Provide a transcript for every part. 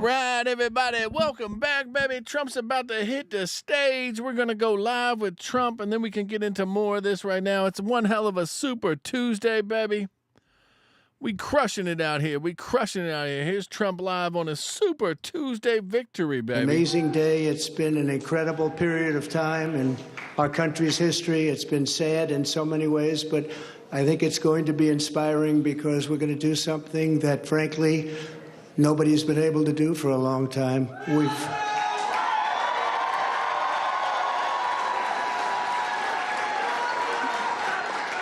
right, everybody. Welcome back, baby. Trump's about to hit the stage. We're going to go live with Trump, and then we can get into more of this right now. It's one hell of a Super Tuesday, baby. We crushing it out here. Here's Trump live on a Super Tuesday victory, baby. Amazing day. It's been an incredible period of time in our country's history. It's been sad in so many ways, but I think it's going to be inspiring because we're going to do something that, frankly, nobody's been able to do for a long time.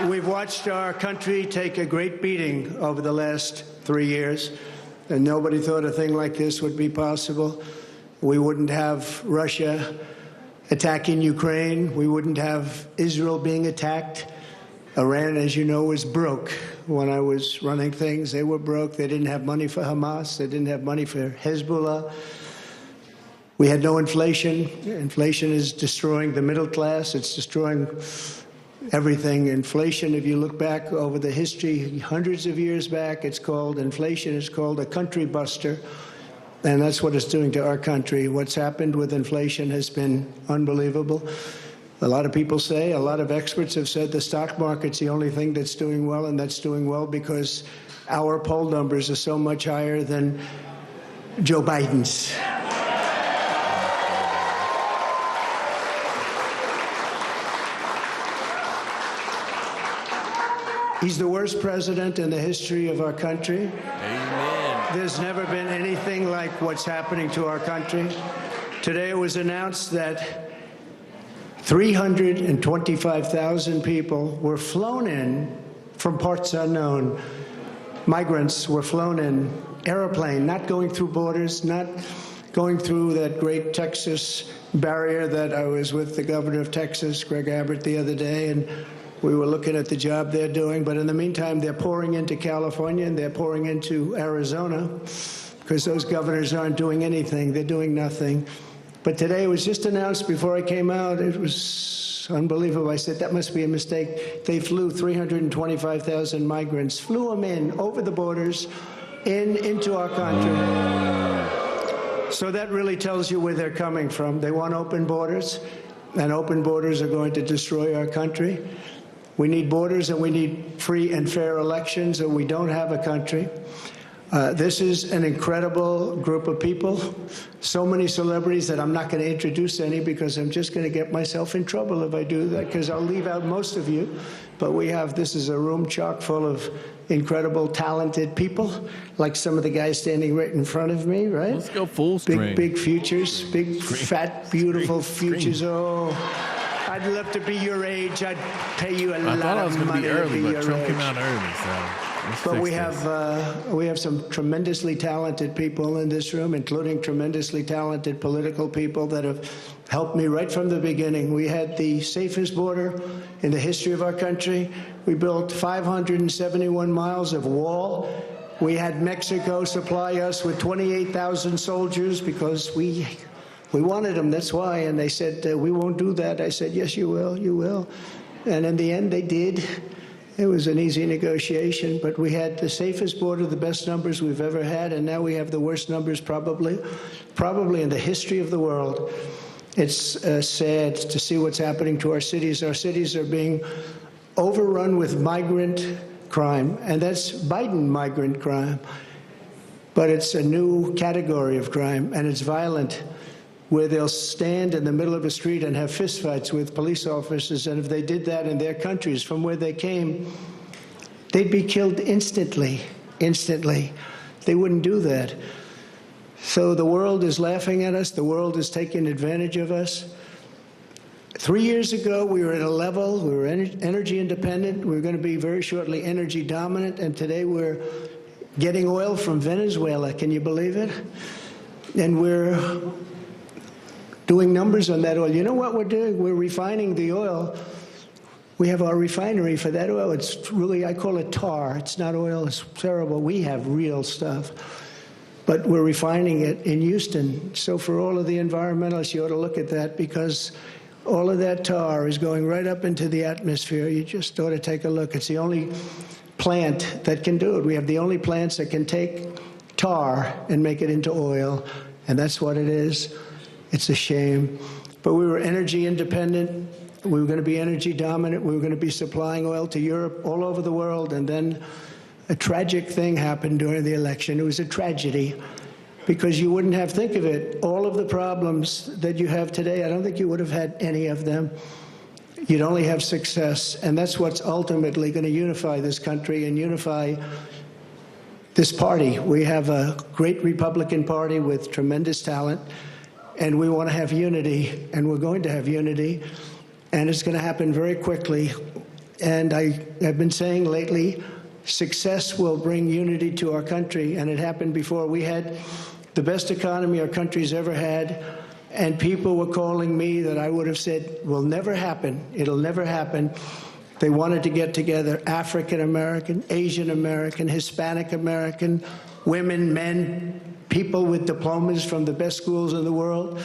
We've watched our country take a great beating over the last 3 years, and nobody thought a thing like this would be possible. We wouldn't have Russia attacking Ukraine. We wouldn't have Israel being attacked. Iran, as you know, was broke. When I was running things, they were broke. They didn't have money for Hamas. They didn't have money for Hezbollah. We had no inflation. Inflation is destroying the middle class. It's destroying everything. Inflation, if you look back over the history, hundreds of years back, inflation is called a country buster. And that's what it's doing to our country. What's happened with inflation has been unbelievable. A lot of people say, a lot of experts have said the stock market's the only thing that's doing well, and that's doing well because our poll numbers are so much higher than Joe Biden's. He's the worst president in the history of our country. Amen. There's never been anything like what's happening to our country. Today it was announced that 325,000 people were flown in from parts unknown. Migrants were flown in airplane, not going through borders, not going through that great Texas barrier that I was with the governor of Texas, Greg Abbott, the other day, and we were looking at the job they're doing. But in the meantime, they're pouring into California and they're pouring into Arizona because those governors aren't doing anything. They're doing nothing. But today it was just announced before I came out. It was unbelievable. I said, that must be a mistake. They flew 325,000 migrants, flew them in over the borders into our country. So that really tells you where they're coming from. They want open borders, and open borders are going to destroy our country. We need borders and we need free and fair elections, or we don't have a country. This is an incredible group of people. So many celebrities that I'm not going to introduce any because I'm just going to get myself in trouble if I do that, because I'll leave out most of you. But this is a room chock full of incredible, talented people, like some of the guys standing right in front of me, right? Let's go full screen. Big futures, big, fat, beautiful futures. Oh, I'd love to be your age. I'd pay you a lot of money. I thought I was going to be early, but Trump came out early, so... But we have some tremendously talented people in this room, including tremendously talented political people that have helped me right from the beginning. We had the safest border in the history of our country. We built 571 miles of wall. We had Mexico supply us with 28,000 soldiers because we wanted them, that's why. And they said, we won't do that. I said, yes, you will, you will. And in the end, they did. It was an easy negotiation, but we had the safest border, the best numbers we've ever had, and now we have the worst numbers probably in the history of the world. It's sad to see what's happening to our cities. Our cities are being overrun with migrant crime, and that's Biden migrant crime. But it's a new category of crime, and it's violent, where they'll stand in the middle of a street and have fistfights with police officers, and if they did that in their countries from where they came, they'd be killed instantly. They wouldn't do that. So the world is laughing at us. The world is taking advantage of us. 3 years ago, we were at a level, we were energy independent. We were going to be very shortly energy dominant, and today we're getting oil from Venezuela. Can you believe it? And we're doing numbers on that oil. You know what we're doing? We're refining the oil. We have our refinery for that oil. It's really, I call it tar. It's not oil. It's terrible. We have real stuff. But we're refining it in Houston. So for all of the environmentalists, you ought to look at that, because all of that tar is going right up into the atmosphere. You just ought to take a look. It's the only plant that can do it. We have the only plants that can take tar and make it into oil, and that's what it is. It's a shame. But we were energy independent. We were going to be energy dominant. We were going to be supplying oil to Europe, all over the world. And then a tragic thing happened during the election. It was a tragedy because you wouldn't have, think of it, all of the problems that you have today, I don't think you would have had any of them. You'd only have success. And that's what's ultimately going to unify this country and unify this party. We have a great Republican Party with tremendous talent, and we want to have unity, and we're going to have unity. And it's going to happen very quickly. And I have been saying lately, success will bring unity to our country. And it happened before. We had the best economy our country's ever had. And people were calling me that I would have said will never happen. It'll never happen. They wanted to get together African American, Asian American, Hispanic American, women, men, people with diplomas from the best schools in the world,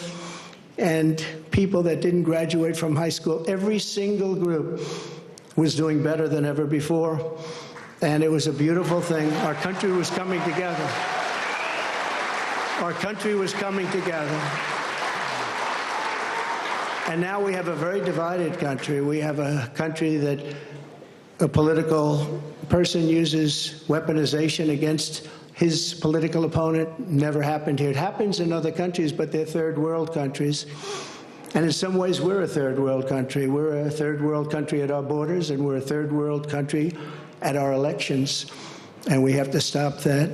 and people that didn't graduate from high school. Every single group was doing better than ever before, and it was a beautiful thing. Our country was coming together. Our country was coming together. And now we have a very divided country. We have a country that a political person uses weaponization against his political opponent. Never happened here. It happens in other countries, but they're third world countries. And in some ways, we're a third world country. We're a third world country at our borders, and we're a third world country at our elections. And we have to stop that.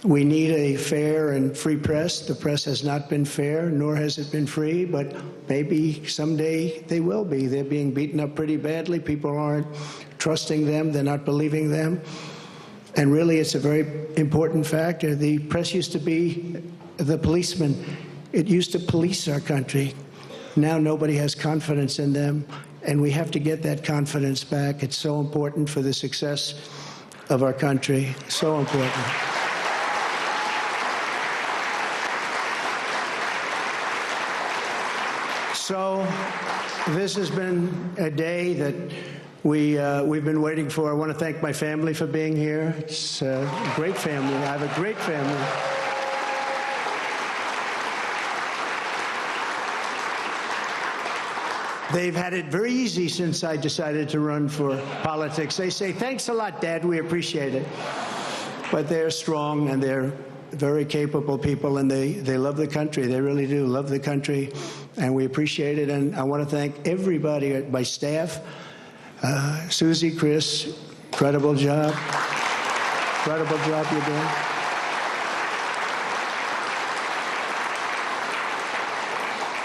We need a fair and free press. The press has not been fair, nor has it been free, but maybe someday they will be. They're being beaten up pretty badly. People aren't trusting them. They're not believing them. And really, it's a very important factor. The press used to be the policeman. It used to police our country. Now nobody has confidence in them, and we have to get that confidence back. It's so important for the success of our country. So important. So this has been a day that we've been waiting for. I want to thank my family for being here. It's a great family. I have a great family. They've had it very easy since I decided to run for politics. They say, thanks a lot, Dad. We appreciate it. But they're strong, and they're very capable people, and they love the country. They really do love the country, and we appreciate it. And I want to thank everybody at my staff. Susie, Chris, incredible job. Incredible job you're doing.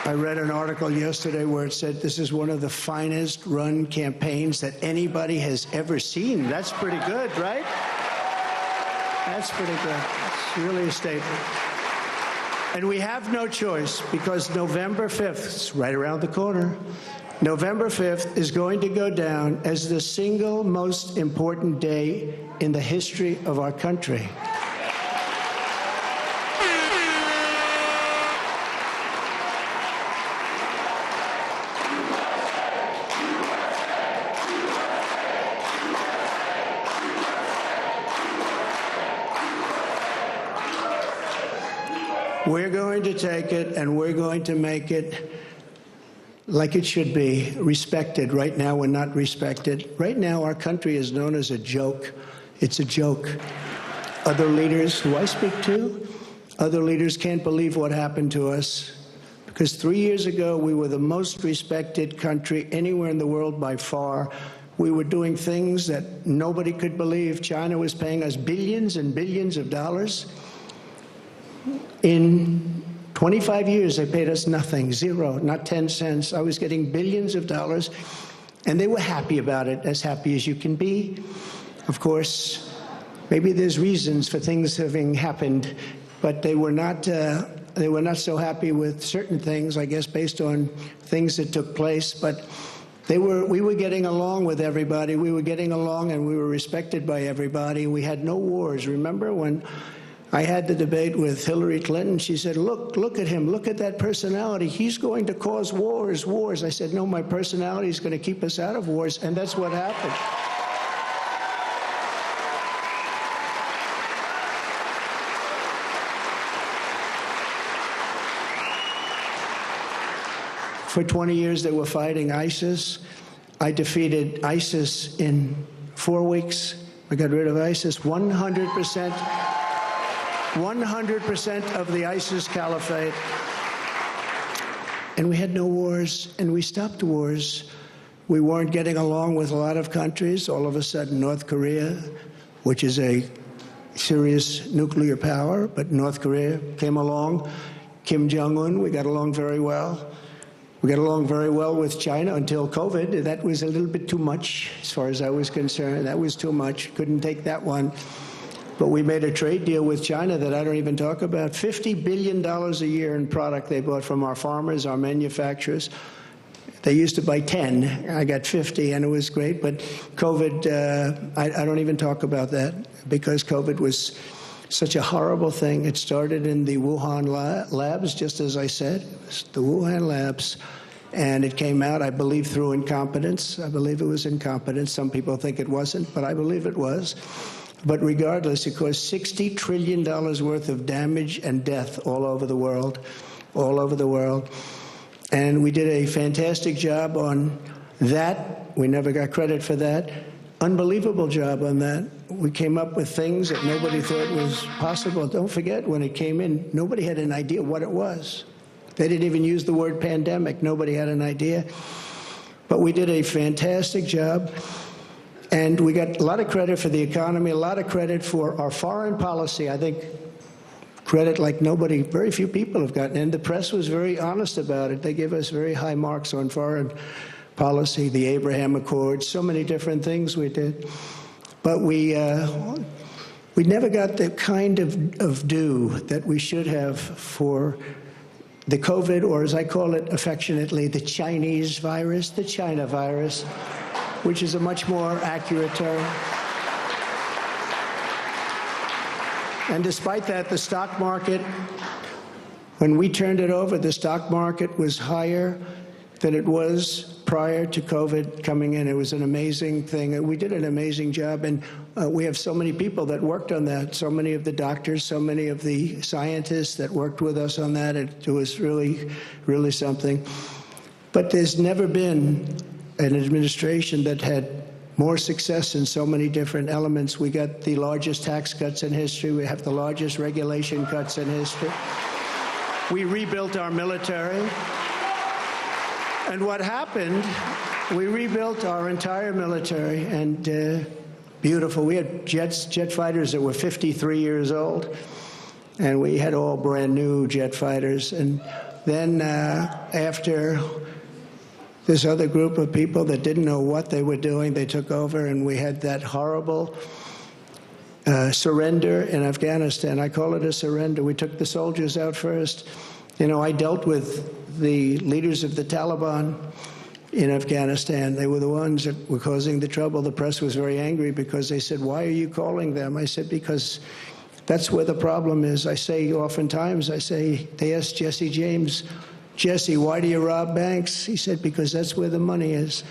I read an article yesterday where it said this is one of the finest run campaigns that anybody has ever seen. That's pretty good, right? That's pretty good. It's really a statement. And we have no choice, because November 5th, it's right around the corner, November 5th is going to go down as the single most important day in the history of our country. We're going to take it, and we're going to make it like it should be, respected. Right now, we're not respected. Right now, our country is known as a joke. It's a joke. Other leaders who I speak to, other leaders can't believe what happened to us, because 3 years ago, we were the most respected country anywhere in the world by far. We were doing things that nobody could believe. China was paying us billions and billions of dollars. In 25 years, they paid us nothing, zero, not 10 cents. I was getting billions of dollars, and they were happy about it, as happy as you can be. Of course, maybe there's reasons for things having happened, but they were not so happy with certain things, I guess, based on things that took place. But we were getting along with everybody. We were getting along, and we were respected by everybody. We had no wars. Remember when I had the debate with Hillary Clinton? She said, look at him. Look at that personality. He's going to cause wars. I said, no, my personality is going to keep us out of wars. And that's what happened. For 20 years, they were fighting ISIS. I defeated ISIS in 4 weeks. I got rid of ISIS. 100% of the ISIS caliphate. And we had no wars, and we stopped wars. We weren't getting along with a lot of countries. All of a sudden, North Korea, which is a serious nuclear power, but North Korea came along. Kim Jong-un, we got along very well. We got along very well with China until COVID. That was a little bit too much, as far as I was concerned. That was too much. Couldn't take that one. But we made a trade deal with China that I don't even talk about. $50 billion a year in product they bought from our farmers, our manufacturers. They used to buy 10. I got 50, and it was great. But COVID, I don't even talk about that, because COVID was such a horrible thing. It started in the Wuhan labs, just as I said. It was the Wuhan labs. And it came out, I believe, through incompetence. I believe it was incompetence. Some people think it wasn't, but I believe it was. But regardless, it caused $60 trillion worth of damage and death all over the world, all over the world. And we did a fantastic job on that. We never got credit for that. Unbelievable job on that. We came up with things that nobody thought was possible. Don't forget, when it came in, nobody had an idea what it was. They didn't even use the word pandemic. Nobody had an idea. But we did a fantastic job. And we got a lot of credit for the economy, a lot of credit for our foreign policy. I think credit like nobody, very few people have gotten. And the press was very honest about it. They gave us very high marks on foreign policy, the Abraham Accords, so many different things we did. But we never got the kind of due that we should have for the COVID, or as I call it affectionately, the Chinese virus, the China virus, which is a much more accurate term. And despite that, the stock market, when we turned it over, the stock market was higher than it was prior to COVID coming in. It was an amazing thing. We did an amazing job, and we have so many people that worked on that, so many of the doctors, so many of the scientists that worked with us on that. It was really, really something. But there's never been an administration that had more success in so many different elements. We got the largest tax cuts in history. We have the largest regulation cuts in history. We rebuilt our military. And what happened, we rebuilt our entire military, and beautiful. We had jet fighters that were 53 years old, and we had all brand new jet fighters. And then after this other group of people that didn't know what they were doing, they took over, and we had that horrible surrender in Afghanistan. I call it a surrender. We took the soldiers out first. You know, I dealt with the leaders of the Taliban in Afghanistan. They were the ones that were causing the trouble. The press was very angry because they said, "Why are you calling them?" I said, "Because that's where the problem is." I say oftentimes, they asked Jesse James, "Jesse, why do you rob banks?" He said, "Because that's where the money is."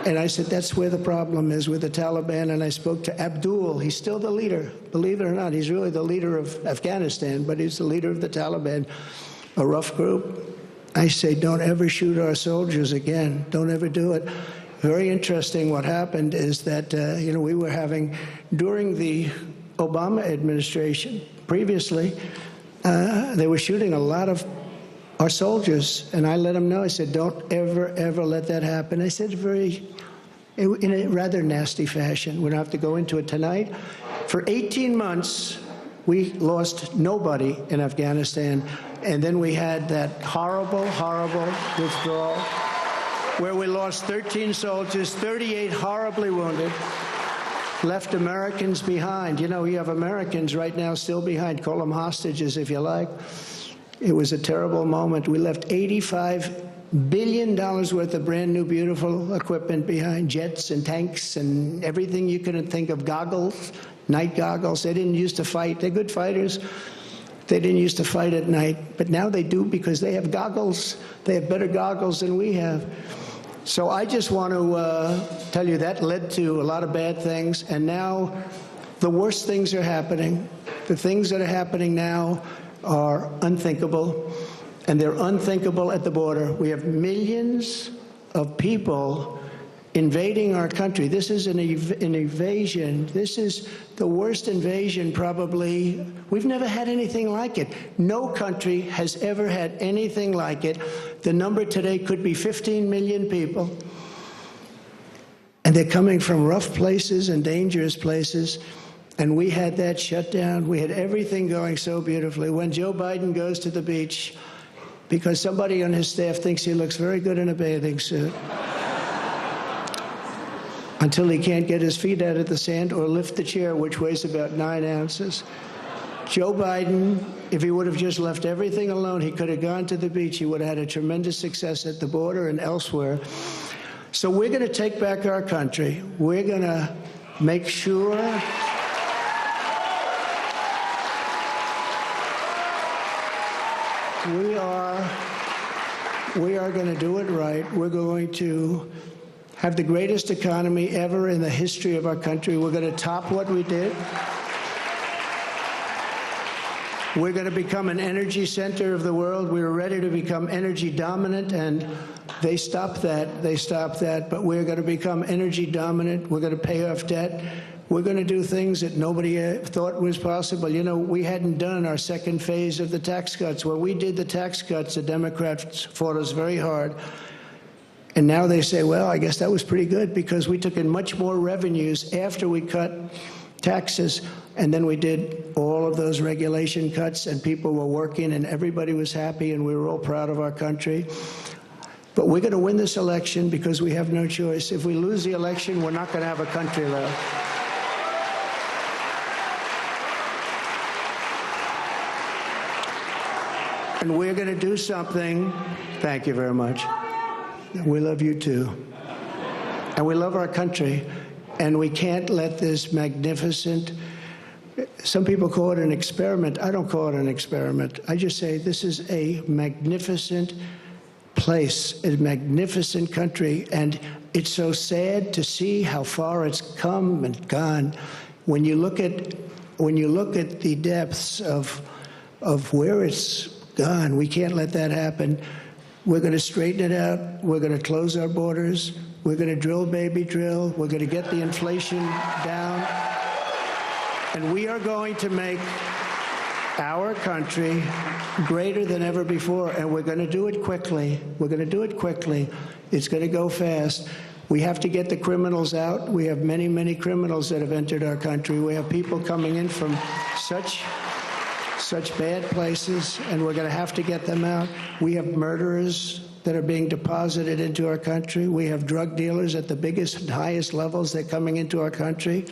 And I said, that's where the problem is with the Taliban. And I spoke to Abdul. He's still the leader. Believe it or not, he's really the leader of Afghanistan, but he's the leader of the Taliban, a rough group. I say, don't ever shoot our soldiers again. Don't ever do it. Very interesting what happened is that, we were having, during the Obama administration, previously, they were shooting a lot of our soldiers, and I let them know. I said, don't ever, ever let that happen. I said in a rather nasty fashion. We don't have to go into it tonight. For 18 months, we lost nobody in Afghanistan, and then we had that horrible, horrible withdrawal where we lost 13 soldiers, 38 horribly wounded, left Americans behind. You have Americans right now still behind. Call them hostages if you like. It was a terrible moment. We left $85 billion worth of brand new, beautiful equipment behind, jets and tanks and everything you could think of, goggles, night goggles. They didn't used to fight. They're good fighters. They didn't used to fight at night, but now they do because they have goggles. They have better goggles than we have. So I just want to tell you that led to a lot of bad things, and now the worst things are happening. The things that are happening now are unthinkable, and they're unthinkable at the border. We have millions of people invading our country. This is an invasion. This is the worst invasion probably. We've never had anything like it. No country has ever had anything like it. The number today could be 15 million people. And they're coming from rough places and dangerous places. And we had that shut down. We had everything going so beautifully. When Joe Biden goes to the beach, because somebody on his staff thinks he looks very good in a bathing suit, until he can't get his feet out of the sand or lift the chair, which weighs about 9 ounces. Joe Biden, if he would have just left everything alone, he could have gone to the beach. He would have had a tremendous success at the border and elsewhere. So we're going to take back our country. We're going to make sure we are going to do it right. We're going to have the greatest economy ever in the history of our country. We're going to top what we did. We're going to become an energy center of the world. We were ready to become energy dominant, and they stopped that. They stopped that. But we're going to become energy dominant. We're going to pay off debt. We're going to do things that nobody thought was possible. You know, we hadn't done our second phase of the tax cuts. When we did the tax cuts, the Democrats fought us very hard. And now they say, well, I guess that was pretty good because we took in much more revenues after we cut taxes. And then we did all of those regulation cuts, and people were working, and everybody was happy, and we were all proud of our country. But we're going to win this election because we have no choice. If we lose the election, we're not going to have a country left. And we're going to do something. Thank you very much. We love you too. And we love our country. And we can't let this magnificent, some people call it an experiment. I don't call it an experiment. I just say this is a magnificent place, a magnificent country. And it's so sad to see how far it's come and gone. When you look at the depths of where it's gone, we can't let that happen. We're going to straighten it out. We're going to close our borders. We're going to drill, baby, drill. We're going to get the inflation down. And we are going to make our country greater than ever before. And we're going to do it quickly. We're going to do it quickly. It's going to go fast. We have to get the criminals out. We have many, many criminals that have entered our country. We have people coming in from such bad places, and we're going to have to get them out. We have murderers that are being deposited into our country. We have drug dealers at the biggest and highest levels. They're coming into our country.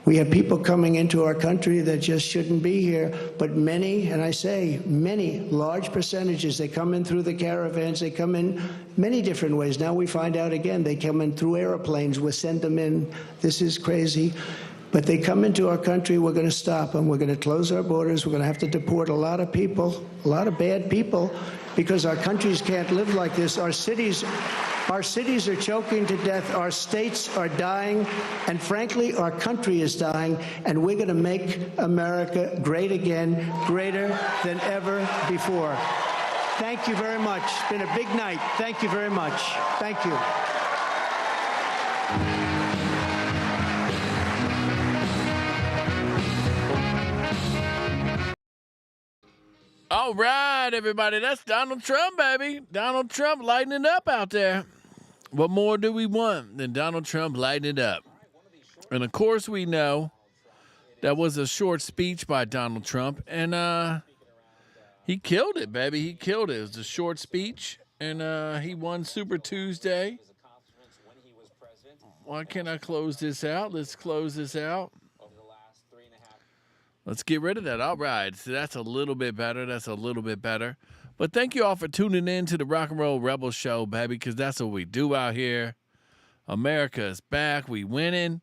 We have people coming into our country that just shouldn't be here, but many, and I say many, large percentages, they come in through the caravans. They come in many different ways. Now we find out again, they come in through airplanes. We send them in. This is crazy. But they come into our country, we're going to stop them. We're going to close our borders. We're going to have to deport a lot of people, a lot of bad people, because our countries can't live like this. Our cities are choking to death. Our states are dying. And frankly, our country is dying. And we're going to make America great again, greater than ever before. Thank you very much. It's been a big night. Thank you very much. Thank you. All right, everybody, that's Donald Trump, baby. Donald Trump lighting it up out there. What more do we want than Donald Trump lighting it up? And, of course, we know that was a short speech by Donald Trump, and he killed it, baby. He killed it. It was a short speech, and he won Super Tuesday. Why can't I close this out? Let's close this out. Let's get rid of that. All right. So that's a little bit better. That's a little bit better. But thank you all for tuning in to the Rock and Roll Rebel Show, baby, because that's what we do out here. America is back. We winning.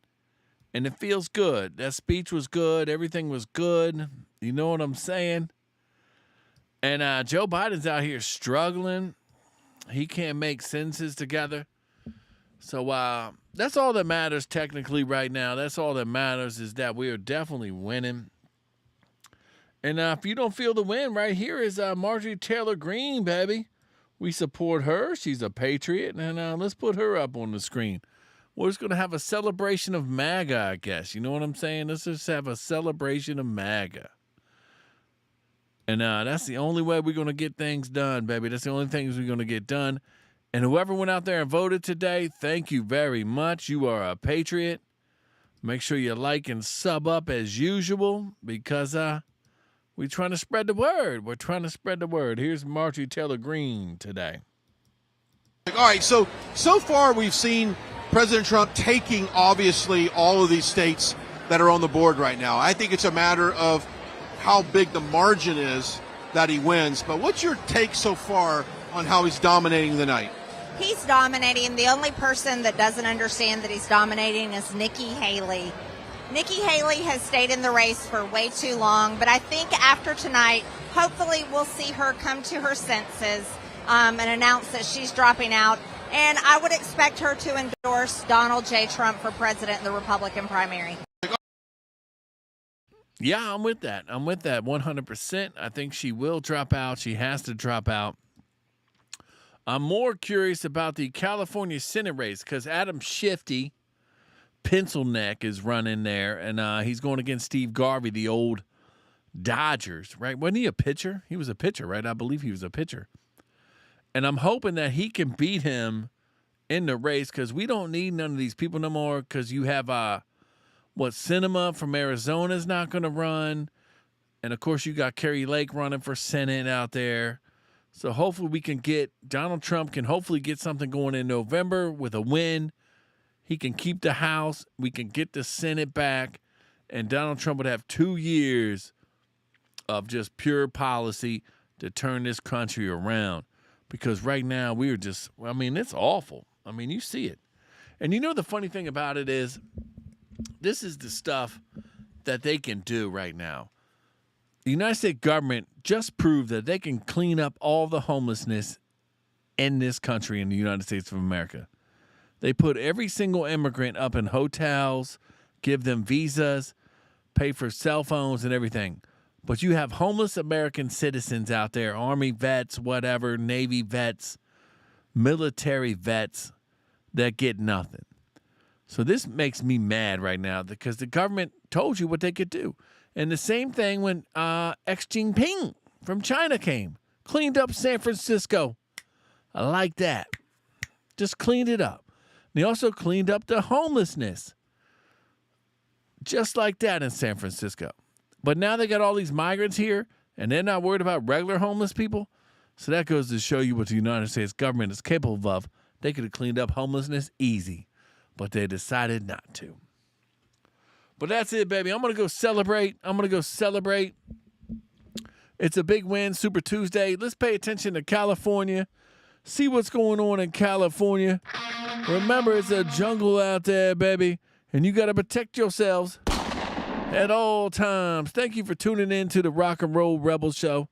And it feels good. That speech was good. Everything was good. You know what I'm saying? And Joe Biden's out here struggling. He can't make sentences together. So that's all that matters technically right now. That's all that matters is that we are definitely winning. And if you don't feel the win, right here is Marjorie Taylor Greene, baby. We support her. She's a patriot. And let's put her up on the screen. We're just going to have a celebration of MAGA, I guess. You know what I'm saying? Let's just have a celebration of MAGA. And that's the only way we're going to get things done, baby. That's the only things we're going to get done. And whoever went out there and voted today, thank you very much. You are a patriot. Make sure you like and sub up as usual because we're trying to spread the word. We're trying to spread the word. Here's Marjorie Taylor Greene today. All right, so far we've seen President Trump taking, obviously, all of these states that are on the board right now. I think it's a matter of how big the margin is that he wins. But what's your take so far on how he's dominating the night? He's dominating. The only person that doesn't understand that he's dominating is Nikki Haley. Nikki Haley has stayed in the race for way too long, but I think after tonight, hopefully we'll see her come to her senses and announce that she's dropping out. And I would expect her to endorse Donald J. Trump for president in the Republican primary. Yeah, I'm with that. I'm with that 100%. I think she will drop out. She has to drop out. I'm more curious about the California Senate race because Adam Shifty, pencil neck, is running there, and he's going against Steve Garvey, the old Dodgers, right? Wasn't he a pitcher? He was a pitcher, right? I believe he was a pitcher. And I'm hoping that he can beat him in the race because we don't need none of these people no more because you have, Sinema from Arizona is not going to run. And, of course, you got Kerry Lake running for Senate out there. So hopefully we can get Donald Trump can hopefully get something going in November with a win. He can keep the House. We can get the Senate back. And Donald Trump would have 2 years of just pure policy to turn this country around. Because right now we're just, it's awful. You see it. And you know the funny thing about it is this is the stuff that they can do right now. The United States government just proved that they can clean up all the homelessness in this country, in the United States of America. They put every single immigrant up in hotels, give them visas, pay for cell phones and everything. But you have homeless American citizens out there, Army vets, whatever, Navy vets, military vets that get nothing. So this makes me mad right now because the government told you what they could do. And the same thing when Xi Jinping from China came, cleaned up San Francisco. I like that. Just cleaned it up. They also cleaned up the homelessness. Just like that in San Francisco. But now they got all these migrants here, and they're not worried about regular homeless people. So that goes to show you what the United States government is capable of. They could have cleaned up homelessness easy, but they decided not to. But that's it, baby. I'm going to go celebrate. It's a big win, Super Tuesday. Let's pay attention to California. See what's going on in California. Remember, it's a jungle out there, baby. And you got to protect yourselves at all times. Thank you for tuning in to the Rock and Roll Rebel Show.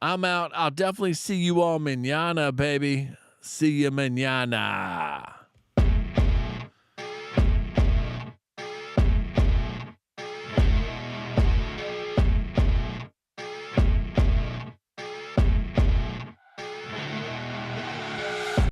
I'm out. I'll definitely see you all mañana, baby. See you mañana.